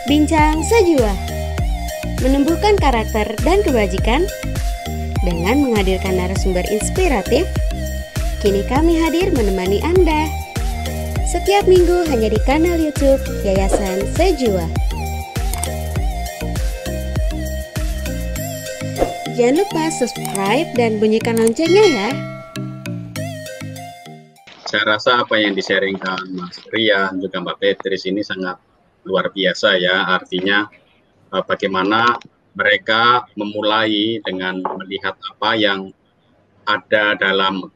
Bincang Sejua, menumbuhkan karakter dan kebajikan dengan menghadirkan narasumber inspiratif. Kini kami hadir menemani Anda setiap minggu hanya di kanal YouTube Yayasan Sejua. Jangan lupa subscribe dan bunyikan loncengnya ya. Saya rasa apa yang di-sharingkan Mas Rian juga Mbak Petris ini sangat luar biasa ya. Artinya bagaimana mereka memulai dengan melihat apa yang ada dalam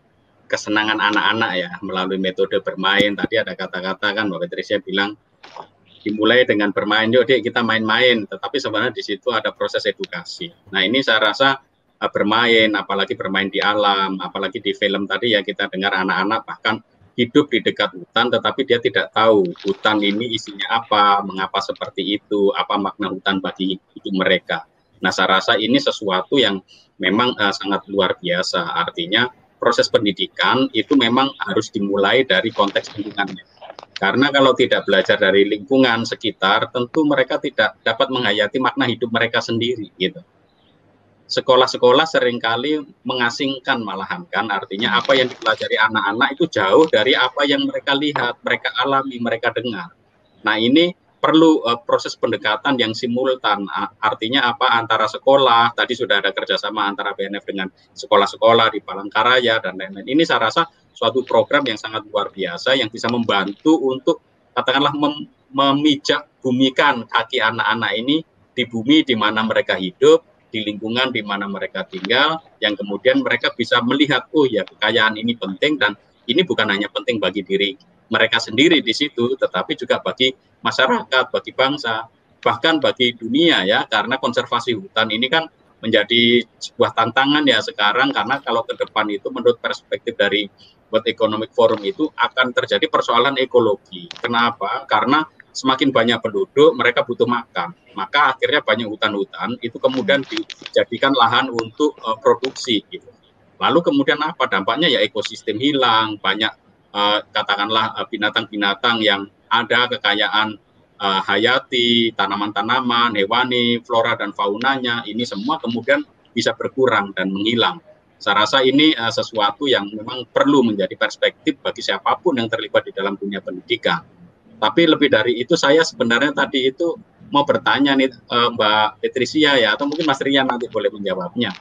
kesenangan anak-anak ya melalui metode bermain. Tadi ada kata-kata kan Mbak Petrisnya bilang dimulai dengan bermain, yuk dek kita main-main, tetapi sebenarnya di situ ada proses edukasi. Nah ini saya rasa bermain, apalagi bermain di alam, apalagi di film tadi ya kita dengar anak-anak bahkan hidup di dekat hutan, tetapi dia tidak tahu hutan ini isinya apa, mengapa seperti itu, apa makna hutan bagi hidup mereka. Nah saya rasa ini sesuatu yang memang sangat luar biasa, artinya proses pendidikan itu memang harus dimulai dari konteks lingkungannya. Karena kalau tidak belajar dari lingkungan sekitar, tentu mereka tidak dapat menghayati makna hidup mereka sendiri, gitu. Sekolah-sekolah seringkali mengasingkan malahan kan, artinya apa yang dipelajari anak-anak itu jauh dari apa yang mereka lihat, mereka alami, mereka dengar. Nah ini perlu proses pendekatan yang simultan, artinya apa antara sekolah, tadi sudah ada kerjasama antara BNF dengan sekolah-sekolah di Palangkaraya dan lain-lain. Ini saya rasa suatu program yang sangat luar biasa yang bisa membantu untuk katakanlah memijak bumikan kaki anak-anak ini di bumi di mana mereka hidup, di lingkungan di mana mereka tinggal, yang kemudian mereka bisa melihat, oh ya kekayaan ini penting dan ini bukan hanya penting bagi diri mereka sendiri di situ, tetapi juga bagi masyarakat, bagi bangsa, bahkan bagi dunia ya, karena konservasi hutan ini kan menjadi sebuah tantangan ya sekarang, karena kalau ke depan itu menurut perspektif dari World Economic Forum itu akan terjadi persoalan ekologi. Kenapa? Karena semakin banyak penduduk, mereka butuh makan. Maka akhirnya banyak hutan-hutan itu kemudian dijadikan lahan untuk produksi gitu. Lalu kemudian apa dampaknya ya ekosistem hilang, banyak katakanlah binatang-binatang yang ada kekayaan hayati, tanaman-tanaman, hewani, flora dan faunanya, ini semua kemudian bisa berkurang dan menghilang. Saya rasa ini sesuatu yang memang perlu menjadi perspektif bagi siapapun yang terlibat di dalam dunia pendidikan. Tapi lebih dari itu saya sebenarnya tadi itu mau bertanya nih Mbak Petrisia ya, atau mungkin Mas Rian nanti boleh menjawabnya.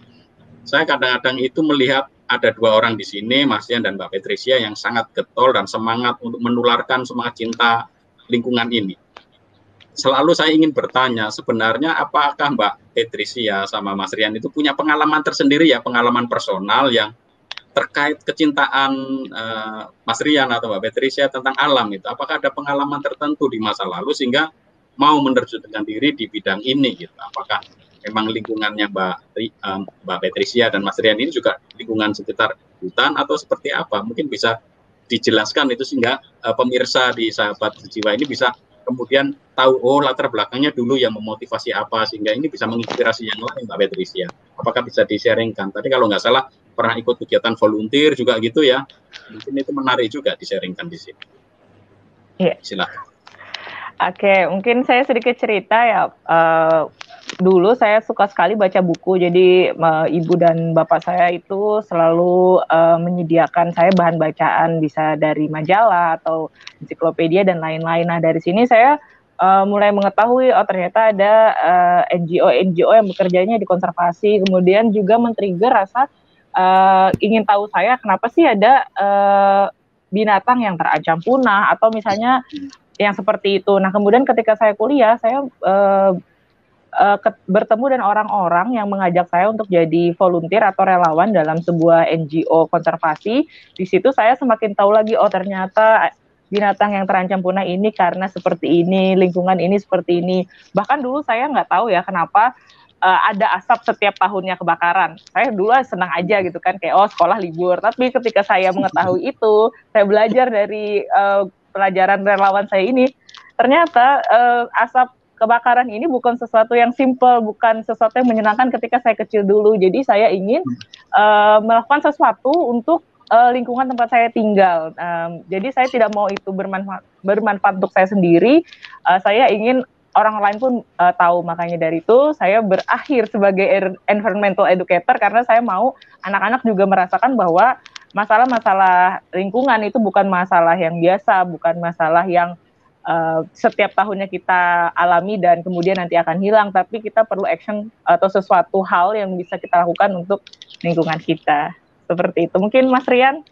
Saya kadang-kadang itu melihat ada dua orang di sini, Mas Rian dan Mbak Petrisia, yang sangat getol dan semangat untuk menularkan semangat cinta lingkungan ini. Selalu saya ingin bertanya, sebenarnya apakah Mbak Petrisia sama Mas Rian itu punya pengalaman tersendiri ya, pengalaman personal yang terkait kecintaan Mas Rian atau Mbak Petrisia tentang alam itu, apakah ada pengalaman tertentu di masa lalu sehingga mau menerjunkan diri di bidang ini gitu? Apakah memang lingkungannya Mbak Petrisia dan Mas Rian ini juga lingkungan sekitar hutan atau seperti apa? Mungkin bisa dijelaskan itu sehingga pemirsa di Sahabat Sejiwa ini bisa kemudian tahu, oh latar belakangnya dulu yang memotivasi apa, sehingga ini bisa menginspirasi yang lain Mbak Petrisia. Apakah bisa di-sharingkan? Tadi kalau nggak salah pernah ikut kegiatan volunteer juga gitu ya, mungkin itu menarik juga di-sharingkan di sini. Iya. Silakan. Oke, mungkin saya sedikit cerita ya. Dulu saya suka sekali baca buku, jadi ibu dan bapak saya itu selalu menyediakan saya bahan bacaan, bisa dari majalah atau ensiklopedia dan lain-lain. Nah dari sini saya mulai mengetahui, oh ternyata ada NGO yang bekerjanya di konservasi, kemudian juga men-trigger rasa ingin tahu saya kenapa sih ada binatang yang terancam punah atau misalnya yang seperti itu. Nah kemudian ketika saya kuliah, saya bertemu dengan orang-orang yang mengajak saya untuk jadi volunteer atau relawan dalam sebuah NGO konservasi. Di situ saya semakin tahu lagi, oh ternyata binatang yang terancam punah ini karena seperti ini, lingkungan ini seperti ini. Bahkan dulu saya nggak tahu ya kenapa ada asap setiap tahunnya kebakaran. Saya dulu senang aja gitu kan, kayak oh sekolah libur. Tapi ketika saya mengetahui itu, saya belajar dari pelajaran relawan saya ini, ternyata asap kebakaran ini bukan sesuatu yang simple, bukan sesuatu yang menyenangkan ketika saya kecil dulu. Jadi saya ingin melakukan sesuatu untuk lingkungan tempat saya tinggal. Jadi saya tidak mau itu bermanfaat untuk saya sendiri. Saya ingin orang lain pun tahu. Makanya dari itu saya berakhir sebagai environmental educator karena saya mau anak-anak juga merasakan bahwa masalah-masalah lingkungan itu bukan masalah yang biasa, bukan masalah yang setiap tahunnya kita alami dan kemudian nanti akan hilang, tapi kita perlu action atau sesuatu hal yang bisa kita lakukan untuk lingkungan kita. Seperti itu. Mungkin Mas Rian?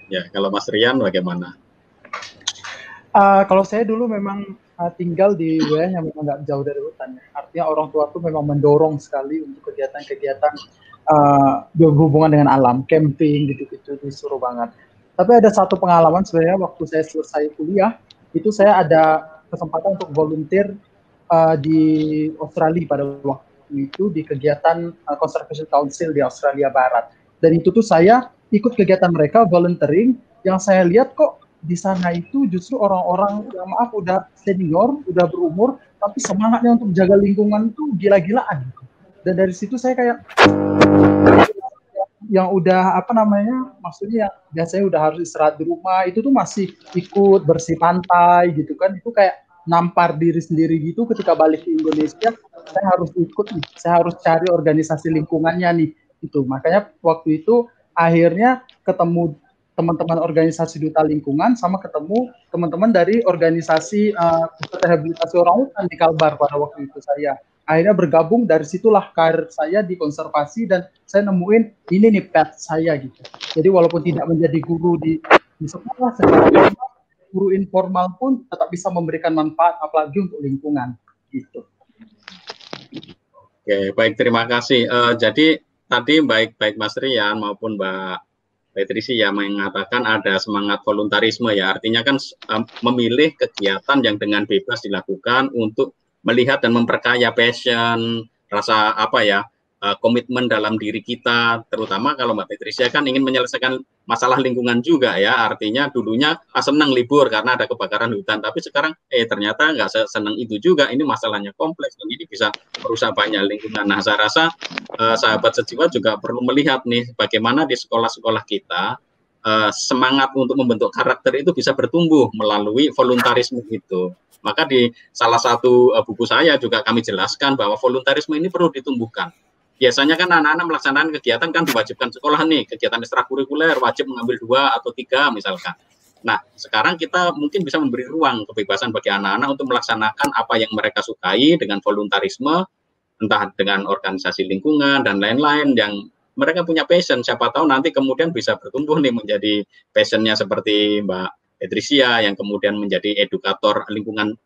Ya, kalau Mas Rian bagaimana? Kalau saya dulu memang tinggal di wilayah yang memang nggak jauh dari hutan. Artinya orang tua tuh memang mendorong sekali untuk kegiatan-kegiatan berhubungan dengan alam, camping gitu-gitu, disuruh banget. Tapi ada satu pengalaman sebenarnya waktu saya selesai kuliah, itu saya ada kesempatan untuk volunteer di Australia pada waktu itu di kegiatan Conservation Council di Australia Barat. Dan itu tuh saya ikut kegiatan mereka volunteering, yang saya lihat kok di sana itu justru orang-orang yang maaf udah senior, udah berumur, tapi semangatnya untuk jaga lingkungan tuh gila-gilaan. Dan dari situ saya kayak yang udah maksudnya biasanya udah harus istirahat di rumah, itu tuh masih ikut bersih pantai gitu kan, itu kayak nampar diri sendiri gitu. Ketika balik ke Indonesia, saya harus ikut nih, saya harus cari organisasi lingkungannya nih, itu. Makanya waktu itu akhirnya ketemu teman-teman organisasi duta lingkungan sama ketemu teman-teman dari organisasi rehabilitasi orang hutan di Kalbar pada waktu itu. Saya akhirnya bergabung, dari situlah karir saya di konservasi dan saya nemuin ini nih path saya gitu. Jadi walaupun tidak menjadi guru di sekolah, guru informal pun tetap bisa memberikan manfaat apalagi untuk lingkungan gitu. Oke, baik, terima kasih. Jadi tadi baik Mas Rian maupun Mbak Patricia mengatakan ada semangat voluntarisme ya, artinya kan memilih kegiatan yang dengan bebas dilakukan untuk melihat dan memperkaya passion, rasa komitmen dalam diri kita, terutama kalau Mbak Patricia kan ingin menyelesaikan masalah lingkungan juga ya, artinya dulunya senang libur karena ada kebakaran hutan, tapi sekarang ternyata nggak senang itu juga, ini masalahnya kompleks dan ini bisa merusak banyak lingkungan. Nah, saya rasa sahabat sejiwa juga perlu melihat nih bagaimana di sekolah-sekolah kita semangat untuk membentuk karakter itu bisa bertumbuh melalui voluntarisme itu. Maka di salah satu buku saya juga kami jelaskan bahwa voluntarisme ini perlu ditumbuhkan. Biasanya kan anak-anak melaksanakan kegiatan kan diwajibkan sekolah nih, kegiatan ekstrakurikuler wajib mengambil 2 atau 3 misalkan. Nah, sekarang kita mungkin bisa memberi ruang kebebasan bagi anak-anak untuk melaksanakan apa yang mereka sukai dengan voluntarisme, entah dengan organisasi lingkungan dan lain-lain yang mereka punya passion. Siapa tahu nanti kemudian bisa bertumbuh nih menjadi passionnya seperti Mbak Patricia yang kemudian menjadi edukator lingkungan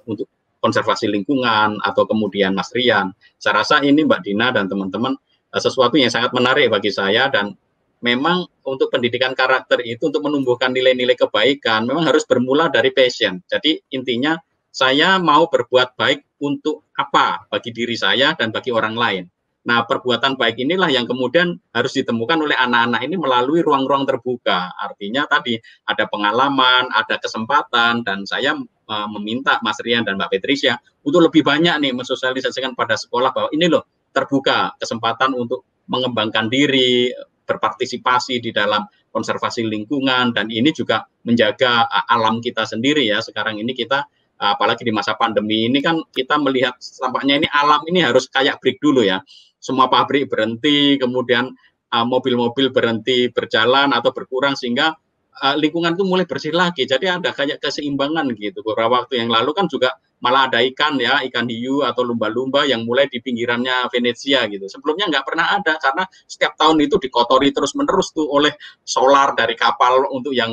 untuk konservasi lingkungan, atau kemudian Mas Rian. Saya rasa ini Mbak Dina dan teman-teman sesuatu yang sangat menarik bagi saya, dan memang untuk pendidikan karakter itu untuk menumbuhkan nilai-nilai kebaikan memang harus bermula dari passion. Jadi intinya saya mau berbuat baik untuk apa bagi diri saya dan bagi orang lain. Nah, perbuatan baik inilah yang kemudian harus ditemukan oleh anak-anak ini melalui ruang-ruang terbuka. Artinya tadi ada pengalaman, ada kesempatan, dan saya meminta Mas Rian dan Mbak Patricia untuk lebih banyak nih mensosialisasikan pada sekolah bahwa ini loh terbuka kesempatan untuk mengembangkan diri, berpartisipasi di dalam konservasi lingkungan, dan ini juga menjaga alam kita sendiri ya. Sekarang ini kita apalagi di masa pandemi ini kan kita melihat tampaknya ini alam ini harus kayak break dulu ya. Semua pabrik berhenti, kemudian mobil-mobil berhenti berjalan atau berkurang sehingga lingkungan itu mulai bersih lagi. Jadi ada kayak keseimbangan gitu. Beberapa waktu yang lalu kan juga malah ada ikan hiu atau lumba-lumba yang mulai di pinggirannya Venezia gitu. Sebelumnya nggak pernah ada karena setiap tahun itu dikotori terus-menerus tuh oleh solar dari kapal untuk yang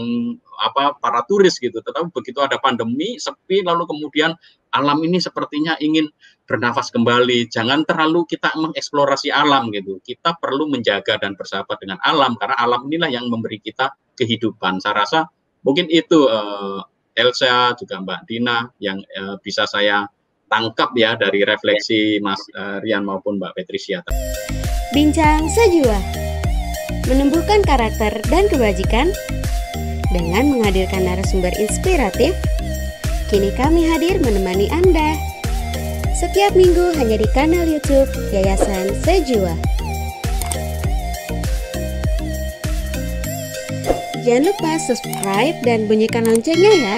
para turis gitu. Tetapi begitu ada pandemi, sepi, lalu kemudian alam ini sepertinya ingin bernafas kembali. Jangan terlalu kita mengeksplorasi alam gitu. Kita perlu menjaga dan bersahabat dengan alam karena alam inilah yang memberi kita kehidupan. Saya rasa mungkin itu Elsa juga Mbak Dina yang bisa saya tangkap ya dari refleksi Mas Rian maupun Mbak Patricia. Bincang Sejiwa, menumbuhkan karakter dan kebajikan dengan menghadirkan narasumber inspiratif. Kini kami hadir menemani Anda setiap minggu hanya di kanal YouTube Yayasan Sejiwa. Jangan lupa subscribe dan bunyikan loncengnya ya.